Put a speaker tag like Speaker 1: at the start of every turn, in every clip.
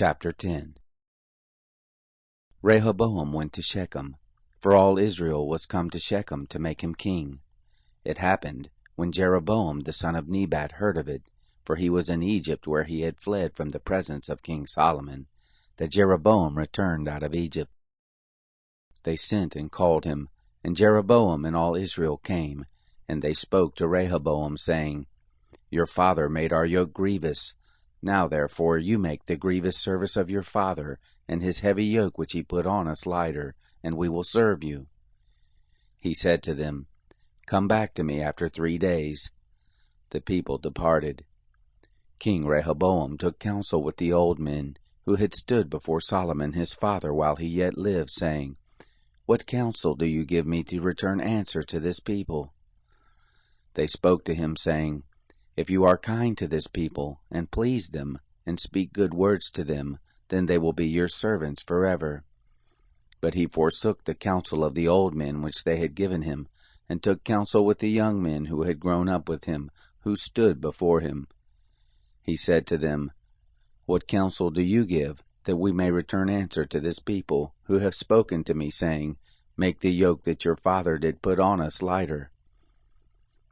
Speaker 1: Chapter 10. Rehoboam went to Shechem, for all Israel was come to Shechem to make him king. It happened, when Jeroboam the son of Nebat heard of it, for he was in Egypt where he had fled from the presence of King Solomon, that Jeroboam returned out of Egypt. They sent and called him, and Jeroboam and all Israel came, and they spoke to Rehoboam, saying, Your father made our yoke grievous. Now therefore you make the grievous service of your father, and his heavy yoke which he put on us lighter, and we will serve you. He said to them, Come back to me after 3 days. The people departed. King Rehoboam took counsel with the old men, who had stood before Solomon his father while he yet lived, saying, What counsel do you give me to return answer to this people? They spoke to him, saying, If you are kind to this people, and please them, and speak good words to them, then they will be your servants forever. But he forsook the counsel of the old men which they had given him, and took counsel with the young men who had grown up with him, who stood before him. He said to them, What counsel do you give, that we may return answer to this people, who have spoken to me, saying, Make the yoke that your father did put on us lighter?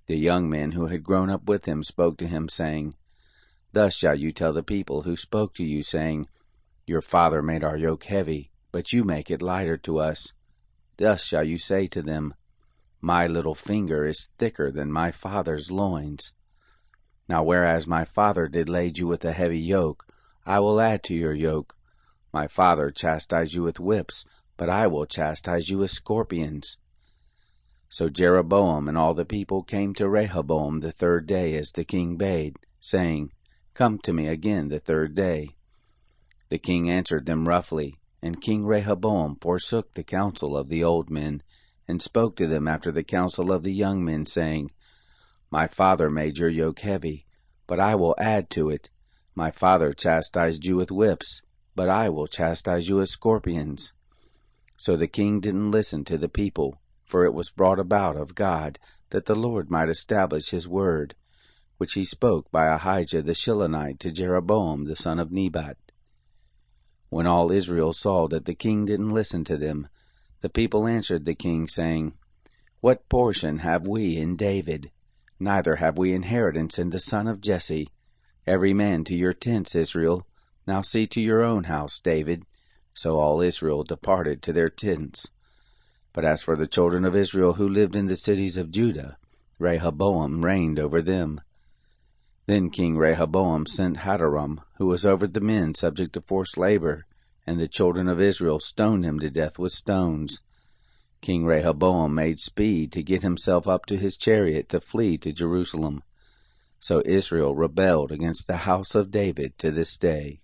Speaker 1: The young men who had grown up with him spoke to him, saying, Thus shall you tell the people who spoke to you, saying, Your father made our yoke heavy, but you make it lighter to us. Thus shall you say to them, My little finger is thicker than my father's loins. Now whereas my father did lade you with a heavy yoke, I will add to your yoke. My father chastised you with whips, but I will chastise you with scorpions. So Jeroboam and all the people came to Rehoboam the 3rd day, as the king bade, saying, Come to me again the 3rd day. The king answered them roughly, and King Rehoboam forsook the counsel of the old men, and spoke to them after the counsel of the young men, saying, My father made your yoke heavy, but I will add to it. My father chastised you with whips, but I will chastise you with scorpions. So the king didn't listen to the people, for it was brought about of God, that the Lord might establish his word, which he spoke by Ahijah the Shilonite to Jeroboam the son of Nebat. When all Israel saw that the king didn't listen to them, the people answered the king, saying, What portion have we in David? Neither have we inheritance in the son of Jesse. Every man to your tents, Israel. Now see to your own house, David. So all Israel departed to their tents. But as for the children of Israel who lived in the cities of Judah, Rehoboam reigned over them. Then King Rehoboam sent Hadoram, who was over the men subject to forced labor, and the children of Israel stoned him to death with stones. King Rehoboam made speed to get himself up to his chariot to flee to Jerusalem. So Israel rebelled against the house of David to this day.